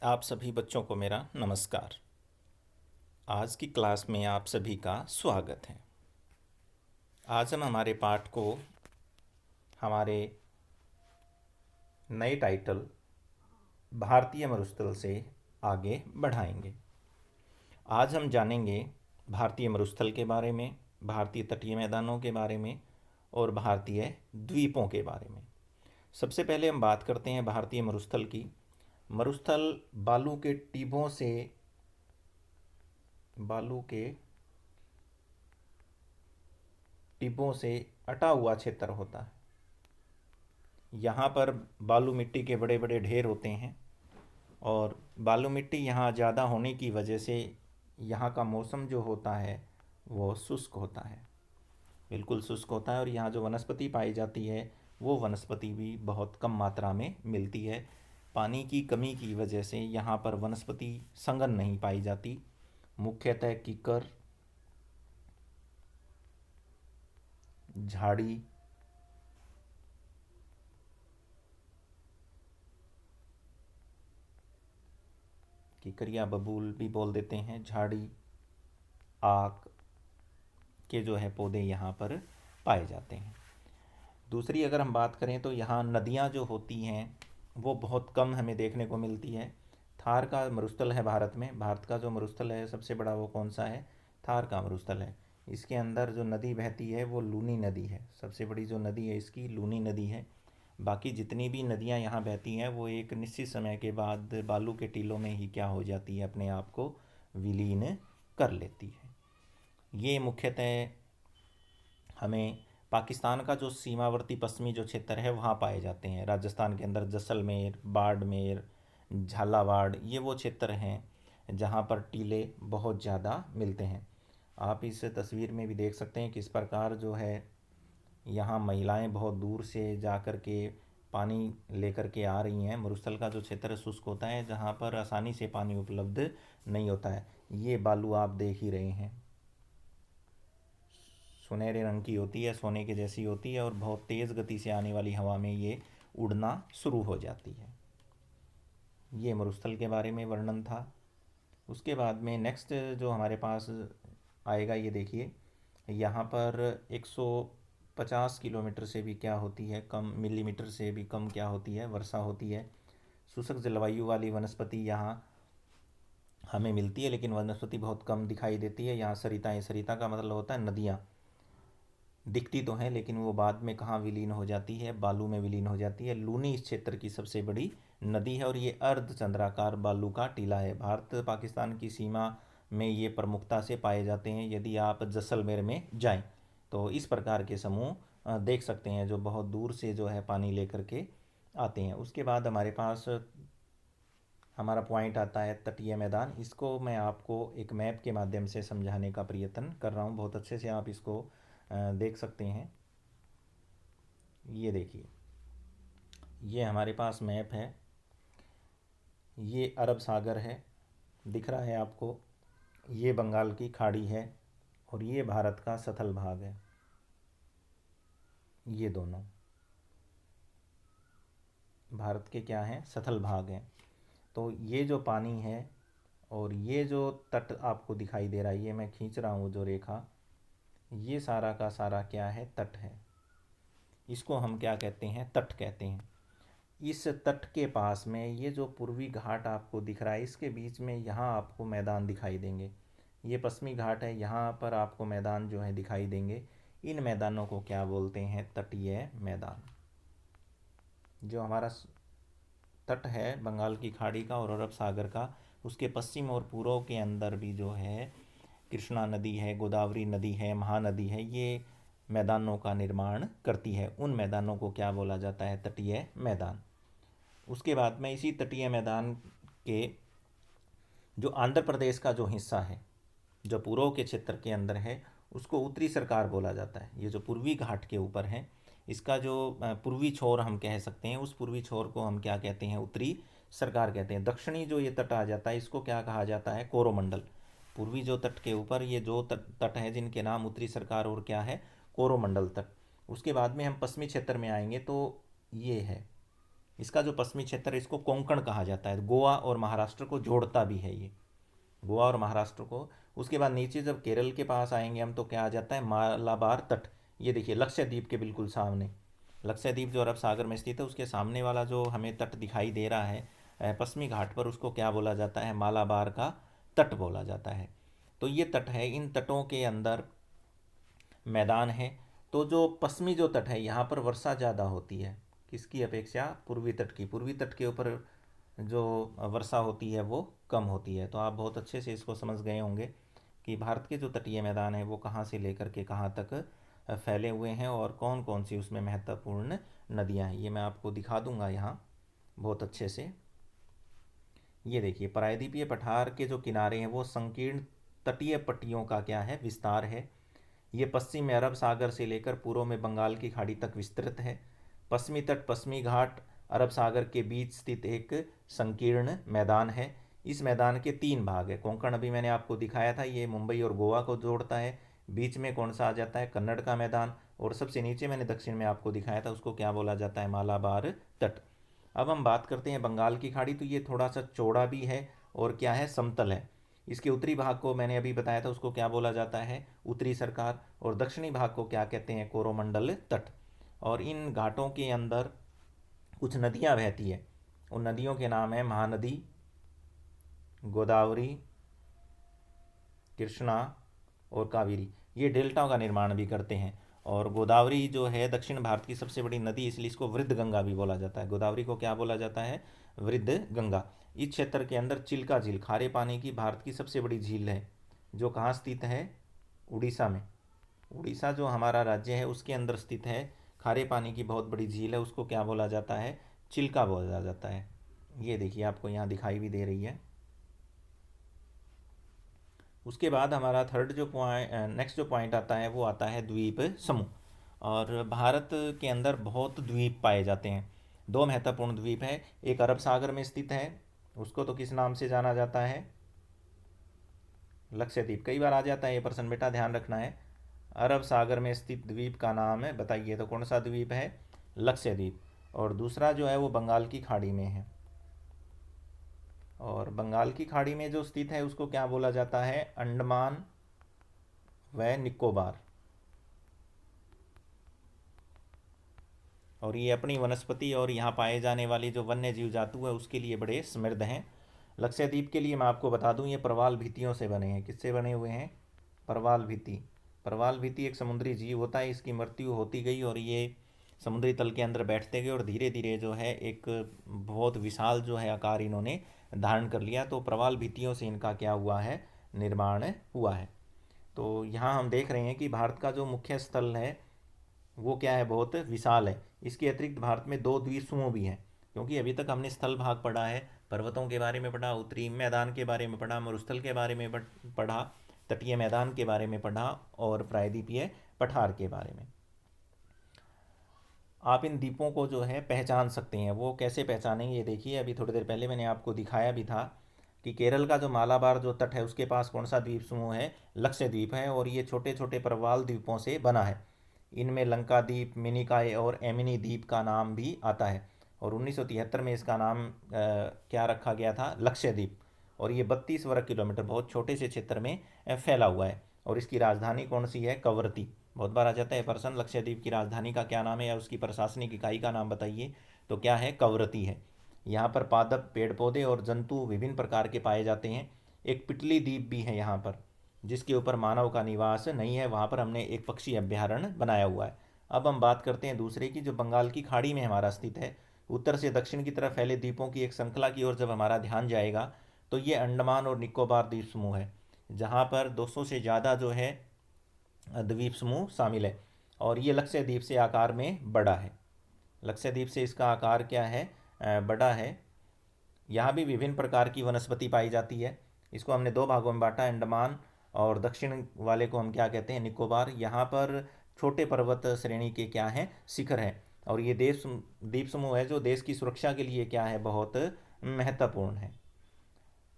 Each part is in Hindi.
आप सभी बच्चों को मेरा नमस्कार। आज की क्लास में आप सभी का स्वागत है। आज हम हमारे पाठ को हमारे नए टाइटल भारतीय मरुस्थल से आगे बढ़ाएंगे। आज हम जानेंगे भारतीय मरुस्थल के बारे में, भारतीय तटीय मैदानों के बारे में और भारतीय द्वीपों के बारे में। सबसे पहले हम बात करते हैं भारतीय मरुस्थल की। मरुस्थल बालू के टिब्बों से अटा हुआ क्षेत्र होता है। यहाँ पर बालू मिट्टी के बड़े बड़े ढेर होते हैं और बालू मिट्टी यहाँ ज़्यादा होने की वजह से यहाँ का मौसम जो होता है वो शुष्क होता है, बिल्कुल शुष्क होता है। और यहाँ जो वनस्पति पाई जाती है वो वनस्पति भी बहुत कम मात्रा में मिलती है। पानी की कमी की वजह से यहाँ पर वनस्पति संघन नहीं पाई जाती। मुख्यतः कीकर, झाड़ी, कीकर या बबूल भी बोल देते हैं, झाड़ी, आक के जो है पौधे यहाँ पर पाए जाते हैं। दूसरी अगर हम बात करें तो यहाँ नदियाँ जो होती हैं वो बहुत कम हमें देखने को मिलती है। थार का मरुस्थल है भारत में। भारत का जो मरुस्थल है सबसे बड़ा वो कौन सा है? थार का मरुस्थल है। इसके अंदर जो नदी बहती है वो लूनी नदी है। सबसे बड़ी जो नदी है इसकी लूनी नदी है। बाकी जितनी भी नदियाँ यहाँ बहती हैं वो एक निश्चित समय के बाद बालू के टीलों में ही क्या हो जाती है, अपने आप को विलीन कर लेती है। ये मुख्यतः हमें पाकिस्तान का जो सीमावर्ती पश्चिमी जो क्षेत्र है वहाँ पाए जाते हैं। राजस्थान के अंदर जैसलमेर, बाड़मेर, झालावाड़, ये वो क्षेत्र हैं जहाँ पर टीले बहुत ज़्यादा मिलते हैं। आप इस तस्वीर में भी देख सकते हैं किस प्रकार जो है यहाँ महिलाएं बहुत दूर से जा कर के पानी लेकर के आ रही हैं। मरुस्थल का जो क्षेत्र शुष्क होता है जहाँ पर आसानी से पानी उपलब्ध नहीं होता है। ये बालू आप देख ही रहे हैं, सुनहरे रंग की होती है, सोने के जैसी होती है और बहुत तेज़ गति से आने वाली हवा में ये उड़ना शुरू हो जाती है। ये मरुस्थल के बारे में वर्णन था। उसके बाद में नेक्स्ट जो हमारे पास आएगा, ये देखिए, यहाँ पर 150 किलोमीटर से भी क्या होती है कम, मिलीमीटर से भी कम क्या होती है, वर्षा होती है। शुष्क जलवायु वाली वनस्पति यहाँ हमें मिलती है, लेकिन वनस्पति बहुत कम दिखाई देती है। यहाँ सरिताएँ, सरिता का मतलब होता है नदियाँ, दिखती तो हैं लेकिन वो बाद में कहाँ विलीन हो जाती है? बालू में विलीन हो जाती है। लूनी इस क्षेत्र की सबसे बड़ी नदी है और ये अर्धचंद्राकार बालू का टीला है। भारत पाकिस्तान की सीमा में ये प्रमुखता से पाए जाते हैं। यदि आप जैसलमेर में जाएं तो इस प्रकार के समूह देख सकते हैं जो बहुत दूर से जो है पानी लेकर के आते हैं। उसके बाद हमारे पास हमारा पॉइंट आता है तटीय मैदान। इसको मैं आपको एक मैप के माध्यम से समझाने का प्रयत्न कर रहा हूँ। बहुत अच्छे से आप इसको देख सकते हैं। ये देखिए, ये हमारे पास मैप है। ये अरब सागर है, दिख रहा है आपको। ये बंगाल की खाड़ी है और ये भारत का सतल भाग है। ये दोनों भारत के क्या हैं? सतल भाग हैं। तो ये जो पानी है और ये जो तट आपको दिखाई दे रहा है, ये मैं खींच रहा हूँ जो रेखा, ये सारा का सारा क्या है? तट है। इसको हम क्या कहते हैं? तट कहते हैं। इस तट के पास में ये जो पूर्वी घाट आपको दिख रहा है, इसके बीच में यहाँ आपको मैदान दिखाई देंगे। ये पश्चिमी घाट है, यहाँ पर आपको मैदान जो है दिखाई देंगे। इन मैदानों को क्या बोलते हैं? तटीय मैदान। जो हमारा तट है बंगाल की खाड़ी का और अरब सागर का, उसके पश्चिम और पूर्व के अंदर भी जो है कृष्णा नदी है, गोदावरी नदी है, महानदी है, ये मैदानों का निर्माण करती है। उन मैदानों को क्या बोला जाता है? तटीय मैदान। उसके बाद में इसी तटीय मैदान के जो आंध्र प्रदेश का जो हिस्सा है, जो पूर्व के क्षेत्र के अंदर है, उसको उत्तरी सरकार बोला जाता है। ये जो पूर्वी घाट के ऊपर है, इसका जो पूर्वी छोर हम कह सकते हैं, उस पूर्वी छोर को हम क्या कहते हैं? उत्तरी सरकार कहते हैं। दक्षिणी जो ये तट आ जाता है इसको क्या कहा जाता है? कोरोमंडल। पूर्वी जो तट के ऊपर ये जो तट है जिनके नाम उत्तरी सरकार और क्या है? कोरोमंडल तट। उसके बाद में हम पश्चिमी क्षेत्र में आएंगे तो ये है, इसका जो पश्चिमी क्षेत्र है इसको कोंकण कहा जाता है। गोवा और महाराष्ट्र को जोड़ता भी है ये, गोवा और महाराष्ट्र को। उसके बाद नीचे जब केरल के पास आएंगे हम तो क्या आ जाता है, मालाबार तट। ये देखिए लक्षद्वीप के बिल्कुल सामने, लक्षद्वीप जो अरब सागर में स्थित है उसके सामने वाला जो हमें तट दिखाई दे रहा है पश्चिमी घाट पर, उसको क्या बोला जाता है, मालाबार का तट बोला जाता है। तो ये तट है, इन तटों के अंदर मैदान है। तो जो पश्चिमी जो तट है यहाँ पर वर्षा ज़्यादा होती है, किसकी अपेक्षा, पूर्वी तट की। पूर्वी तट के ऊपर जो वर्षा होती है वो कम होती है। तो आप बहुत अच्छे से इसको समझ गए होंगे कि भारत के जो तटीय मैदान है वो कहाँ से लेकर के कहाँ तक फैले हुए हैं और कौन कौन सी उसमें महत्वपूर्ण नदियाँ हैं। ये मैं आपको दिखा दूंगा यहाँ बहुत अच्छे से। ये देखिए प्रायद्वीपीय पठार के जो किनारे हैं वो संकीर्ण तटीय पट्टियों का क्या है, विस्तार है। ये पश्चिम में अरब सागर से लेकर पूर्व में बंगाल की खाड़ी तक विस्तृत है। पश्चिमी तट पश्चिमी घाट अरब सागर के बीच स्थित एक संकीर्ण मैदान है। इस मैदान के 3 भाग है। कोंकण अभी मैंने आपको दिखाया था, ये मुंबई और गोवा को जोड़ता है। बीच में कौन सा आ जाता है, कन्नड़ का मैदान। और सबसे नीचे मैंने दक्षिण में आपको दिखाया था, उसको क्या बोला जाता है, मालाबार तट। अब हम बात करते हैं बंगाल की खाड़ी। तो ये थोड़ा सा चौड़ा भी है और क्या है, समतल है। इसके उत्तरी भाग को मैंने अभी बताया था, उसको क्या बोला जाता है, उत्तरी सरकार। और दक्षिणी भाग को क्या कहते हैं, कोरोमंडल तट। और इन घाटों के अंदर कुछ नदियां बहती है। उन नदियों के नाम है महानदी, गोदावरी, कृष्णा और कावेरी। ये डेल्टा का निर्माण भी करते हैं। और गोदावरी जो है दक्षिण भारत की सबसे बड़ी नदी, इसलिए इसको वृद्ध गंगा भी बोला जाता है। गोदावरी को क्या बोला जाता है, वृद्ध गंगा। इस क्षेत्र के अंदर चिल्का झील खारे पानी की भारत की सबसे बड़ी झील है, जो कहाँ स्थित है, उड़ीसा में। उड़ीसा जो हमारा राज्य है उसके अंदर स्थित है, खारे पानी की बहुत बड़ी झील है, उसको क्या बोला जाता है, चिल्का बोला जाता है। ये देखिए आपको यहाँ दिखाई भी दे रही है। उसके बाद हमारा थर्ड जो पॉइंट, नेक्स्ट जो पॉइंट आता है वो आता है द्वीप समूह। और भारत के अंदर बहुत द्वीप पाए जाते हैं। 2 महत्वपूर्ण द्वीप है, एक अरब सागर में स्थित है, उसको तो किस नाम से जाना जाता है, लक्षद्वीप। कई बार आ जाता है ये प्रश्न बेटा, ध्यान रखना है। अरब सागर में स्थित द्वीप का नाम है, बताइए तो कौन सा द्वीप है, लक्षद्वीप। और दूसरा जो है वो बंगाल की खाड़ी में है। और बंगाल की खाड़ी में जो स्थित है उसको क्या बोला जाता है, अंडमान व निकोबार। और ये अपनी वनस्पति और यहाँ पाए जाने वाली जो वन्य जीव जातु है उसके लिए बड़े समृद्ध हैं। लक्षद्वीप के लिए मैं आपको बता दूं, ये प्रवाल भित्तियों से बने हैं। किससे बने हुए हैं, प्रवाल भित्ति। प्रवाल भित्ति एक समुद्री जीव होता है, इसकी मृत्यु होती गई और ये समुद्री तल के अंदर बैठते गए और धीरे धीरे जो है एक बहुत विशाल जो है आकार इन्होंने धारण कर लिया। तो प्रवाल भित्तियों से इनका क्या हुआ है, निर्माण हुआ है। तो यहाँ हम देख रहे हैं कि भारत का जो मुख्य स्थल है वो क्या है, बहुत विशाल है। इसके अतिरिक्त भारत में 2 द्वीप समूह भी हैं। क्योंकि अभी तक हमने स्थल भाग पढ़ा है, पर्वतों के बारे में पढ़ा, उत्तरी मैदान के बारे में पढ़ा, मरुस्थल के बारे में पढ़ा, तटीय मैदान के बारे में पढ़ा और प्रायद्वीपीय पठार के बारे में। आप इन द्वीपों को जो है पहचान सकते हैं। वो कैसे पहचानेंगे, ये देखिए। अभी थोड़ी देर पहले मैंने आपको दिखाया भी था कि केरल का जो मालाबार जो तट है उसके पास कौन सा द्वीप समूह है, लक्षद्वीप है। और ये छोटे छोटे प्रवाल द्वीपों से बना है। इनमें लंका द्वीप, मिनिकॉय और एमिनी द्वीप का नाम भी आता है। और 1973 में इसका नाम क्या रखा गया था, लक्षद्वीप। और ये 32 वर्ग किलोमीटर बहुत छोटे से क्षेत्र में फैला हुआ है। और इसकी राजधानी कौन सी है, कवरत्ती। बहुत बार आ जाता है प्रश्न, लक्षद्वीप की राजधानी का क्या नाम है या उसकी प्रशासनिक इकाई का नाम बताइए, तो क्या है, कवरत्ती है। यहाँ पर पादप, पेड़ पौधे और जंतु विभिन्न प्रकार के पाए जाते हैं। एक पिटली द्वीप भी है यहाँ पर, जिसके ऊपर मानव का निवास नहीं है, वहाँ पर हमने एक पक्षी अभ्यारण्य बनाया हुआ है। अब हम बात करते हैं दूसरे की, जो बंगाल की खाड़ी में हमारा स्थित है। उत्तर से दक्षिण की तरफ फैले द्वीपों की एक श्रृंखला की ओर जब हमारा ध्यान जाएगा तो ये अंडमान और निकोबार द्वीप समूह है, जहाँ पर 200 से ज़्यादा जो है द्वीप समूह शामिल है। और ये लक्षद्वीप से आकार में बड़ा है। लक्षद्वीप से इसका आकार क्या है, बड़ा है। यहाँ भी विभिन्न प्रकार की वनस्पति पाई जाती है। इसको हमने 2 भागों में बांटा, अंडमान और दक्षिण वाले को हम क्या कहते हैं, निकोबार। यहाँ पर छोटे पर्वत श्रेणी के क्या हैं, शिखर हैं। और ये द्वीप समूह है जो देश की सुरक्षा के लिए क्या है, बहुत महत्वपूर्ण है।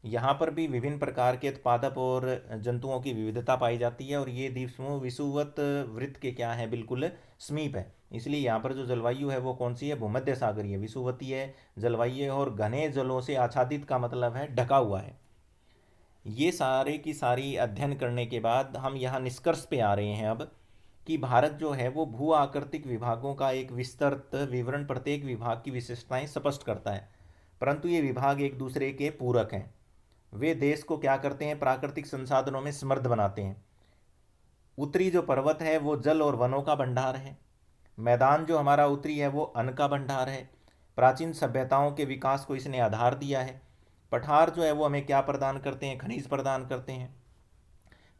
यहाँ पर भी विभिन्न प्रकार के उत्पादक और जंतुओं की विविधता पाई जाती है, और ये द्वीप समूह विषुवत वृत्त के क्या है, बिल्कुल समीप है। इसलिए यहाँ पर जो जलवायु है वो कौन सी है, भूमध्य सागरीय विषुवतीय जलवायु है, और घने जलों से आच्छादित का मतलब है ढका हुआ है। ये सारे की सारी अध्ययन करने के बाद हम यहाँ निष्कर्ष पे आ रहे हैं अब, कि भारत जो है वो भू आकृतिक विभागों का एक विस्तृत विवरण प्रत्येक विभाग की विशेषताएं स्पष्ट करता है, परंतु ये विभाग एक दूसरे के पूरक हैं। वे देश को क्या करते हैं, प्राकृतिक संसाधनों में समृद्ध बनाते हैं। उत्तरी जो पर्वत है वो जल और वनों का भंडार है। मैदान जो हमारा उत्तरी है वो अन्न का भंडार है। प्राचीन सभ्यताओं के विकास को इसने आधार दिया है। पठार जो है वो हमें क्या प्रदान करते हैं, खनिज प्रदान करते हैं,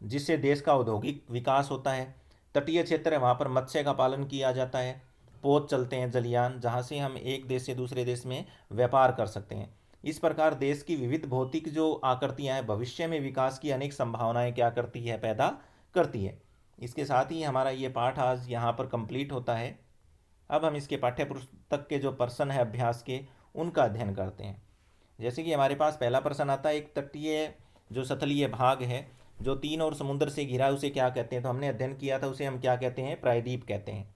जिससे देश का औद्योगिक विकास होता है। तटीय क्षेत्र है, वहाँ पर मत्स्य का पालन किया जाता है। पोत चलते हैं जलयान, जहाँ से हम एक देश से दूसरे देश में व्यापार कर सकते हैं। इस प्रकार देश की विविध भौतिक जो आकृतियाँ हैं भविष्य में विकास की अनेक संभावनाएं क्या करती है, पैदा करती है। इसके साथ ही हमारा ये पाठ आज यहाँ पर कंप्लीट होता है। अब हम इसके पाठ्य पुस्तक के जो प्रश्न है अभ्यास के, उनका अध्ययन करते हैं। जैसे कि हमारे पास पहला प्रश्न आता है, एक तटीय जो सतलीय भाग है जो तीन और समुद्र से घिरा है उसे क्या कहते हैं, तो हमने अध्ययन किया था, उसे हम क्या कहते हैं, प्रायद्वीप कहते हैं।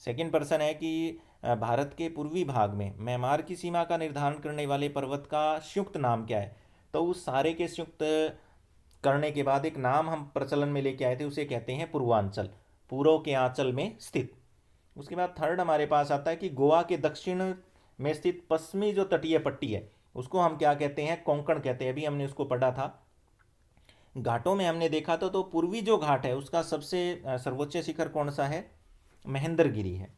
सेकंड प्रश्न है कि भारत के पूर्वी भाग में म्यांमार की सीमा का निर्धारण करने वाले पर्वत का संयुक्त नाम क्या है, तो उस सारे के संयुक्त करने के बाद एक नाम हम प्रचलन में लेके आए थे, उसे कहते हैं पूर्वांचल, पूर्व के आंचल में स्थित। उसके बाद थर्ड हमारे पास आता है कि गोवा के दक्षिण में स्थित पश्चिमी जो तटीय पट्टी है उसको हम क्या कहते हैं, कोंकण कहते हैं। अभी हमने उसको पढ़ा था। घाटों में हमने देखा तो पूर्वी जो घाट है उसका सबसे सर्वोच्च शिखर कौन सा है, महेंद्रगिरी है,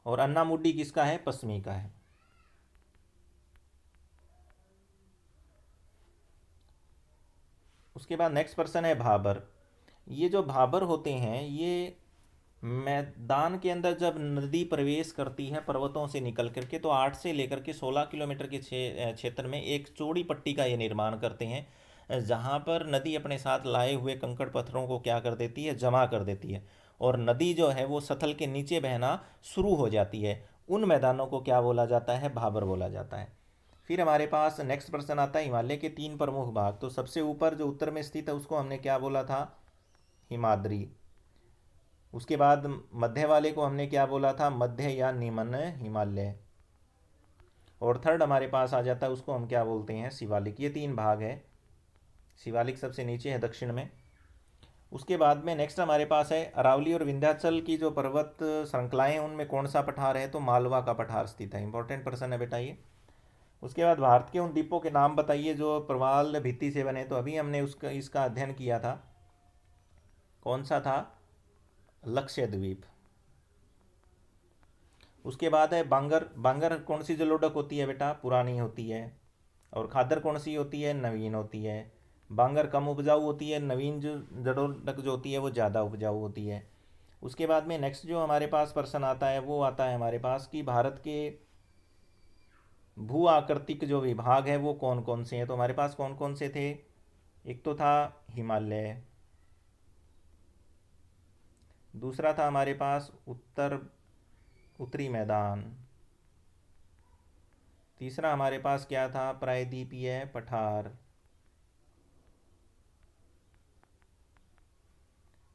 और अन्नामुड्डी किसका है, पश्चिमी का है। उसके बाद नेक्स्ट प्रश्न है भाबर। ये जो भाबर होते हैं ये मैदान के अंदर जब नदी प्रवेश करती है पर्वतों से निकल करके, तो 8 से लेकर के 16 किलोमीटर के क्षेत्र में एक चौड़ी पट्टी का ये निर्माण करते हैं, जहाँ पर नदी अपने साथ लाए हुए कंकड़ पत्थरों को क्या कर देती है, जमा कर देती है, और नदी जो है वो सतल के नीचे बहना शुरू हो जाती है। उन मैदानों को क्या बोला जाता है, भाबर बोला जाता है। फिर हमारे पास नेक्स्ट प्रश्न आता है, हिमालय के तीन प्रमुख भाग, तो सबसे ऊपर जो उत्तर में स्थित है उसको हमने क्या बोला था, हिमाद्री। उसके बाद मध्य वाले को हमने क्या बोला था, मध्य या निम्न हिमालय। और थर्ड हमारे पास आ जाता है, उसको हम क्या बोलते हैं, शिवालिक। ये तीन भाग है, शिवालिक सबसे नीचे है दक्षिण में। उसके बाद में नेक्स्ट हमारे पास है अरावली और विंध्याचल की जो पर्वत श्रृंखलाएं, उनमें कौन सा पठार है, तो मालवा का पठार स्थित है। इंपॉर्टेंट प्रश्न है बेटा ये। उसके बाद भारत के उन द्वीपों के नाम बताइए जो प्रवाल भित्ति से बने, तो अभी हमने उसका इसका अध्ययन किया था, कौन सा था, लक्षद्वीप। उसके बाद है बांगर। बांगर कौन सी जलोढ़ होती है बेटा, पुरानी होती है। और खादर कौन सी होती है, नवीन होती है। बांगर कम उपजाऊ होती है, नवीन जो जलोढ़ जो होती है वो ज़्यादा उपजाऊ होती है। उसके बाद में नेक्स्ट जो हमारे पास प्रश्न आता है वो आता है हमारे पास कि भारत के भू आकृतिक जो विभाग है वो कौन कौन से हैं, तो हमारे पास कौन कौन से थे, एक तो था हिमालय, दूसरा था हमारे पास उत्तरी मैदान, तीसरा हमारे पास क्या था, प्रायद्वीपीय पठार,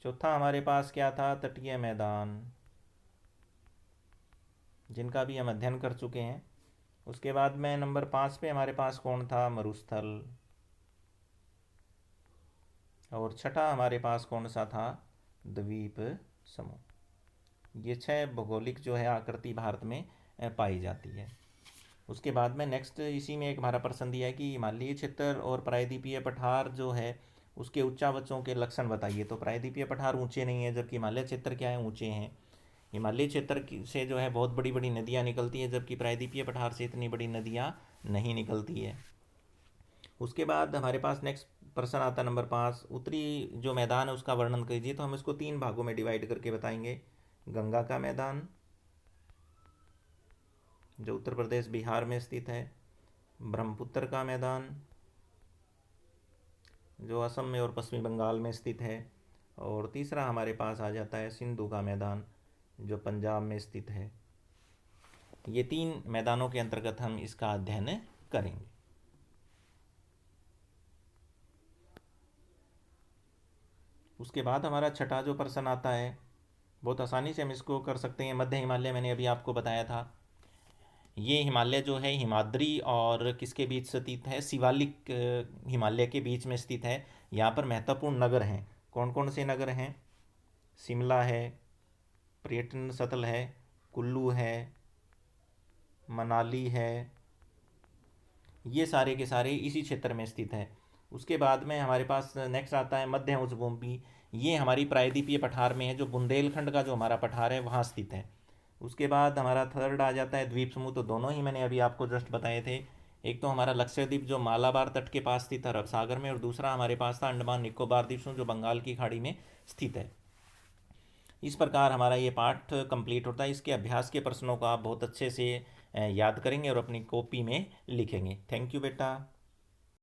चौथा हमारे पास क्या था, तटीय मैदान, जिनका भी हम अध्ययन कर चुके हैं। उसके बाद में नंबर 5 पे हमारे पास कौन था, मरुस्थल। और छठा हमारे पास कौन सा था, द्वीप समूह। ये 6 भौगोलिक जो है आकृति भारत में पाई जाती है। उसके बाद में नेक्स्ट इसी में एक हमारा प्रश्न दिया है कि हिमालयी क्षेत्र और प्रायद्वीपीय पठार जो है उसके उच्चावचों के लक्षण बताइए। तो प्रायद्वीपीय पठार ऊंचे नहीं है, जबकि हिमालय क्षेत्र क्या है, ऊंचे हैं। हिमालय क्षेत्र से जो है बहुत बड़ी बड़ी नदियाँ निकलती हैं, जबकि प्रायद्वीपीय पठार से इतनी बड़ी नदियाँ नहीं निकलती है। उसके बाद हमारे पास नेक्स्ट प्रश्न आता है नंबर 5, उत्तरी जो मैदान है उसका वर्णन कीजिए। तो हम इसको 3 भागों में डिवाइड करके बताएंगे। गंगा का मैदान जो उत्तर प्रदेश बिहार में स्थित है, ब्रह्मपुत्र का मैदान जो असम में और पश्चिमी बंगाल में स्थित है, और तीसरा हमारे पास आ जाता है सिंधु का मैदान जो पंजाब में स्थित है। ये 3 मैदानों के अंतर्गत हम इसका अध्ययन करेंगे। उसके बाद हमारा छठा जो प्रश्न आता है, बहुत आसानी से हम इसको कर सकते हैं। मध्य हिमालय मैंने अभी आपको बताया था, ये हिमालय जो है हिमाद्री और किसके बीच स्थित है, शिवालिक हिमालय के बीच में स्थित है। यहाँ पर महत्वपूर्ण नगर हैं, कौन कौन से नगर हैं? शिमला है, पर्यटन स्थल है, कुल्लू है, मनाली है, ये सारे के सारे इसी क्षेत्र में स्थित है। उसके बाद में हमारे पास नेक्स्ट आता है मध्य उच्चभूमि। ये हमारी प्रायद्वीपीय पठार में है, जो बुंदेलखंड का जो हमारा पठार है वहाँ स्थित है। उसके बाद हमारा थर्ड आ जाता है द्वीप समूह। तो दोनों ही मैंने अभी आपको जस्ट बताए थे। एक तो हमारा लक्षद्वीप जो मालाबार तट के पास स्थित है अरब सागर में, और दूसरा हमारे पास था अंडमान निकोबार द्वीप समूह जो बंगाल की खाड़ी में स्थित है। इस प्रकार हमारा ये पाठ कंप्लीट होता है। इसके अभ्यास के प्रश्नों को आप बहुत अच्छे से याद करेंगे और अपनी कॉपी में लिखेंगे। थैंक यू बेटा।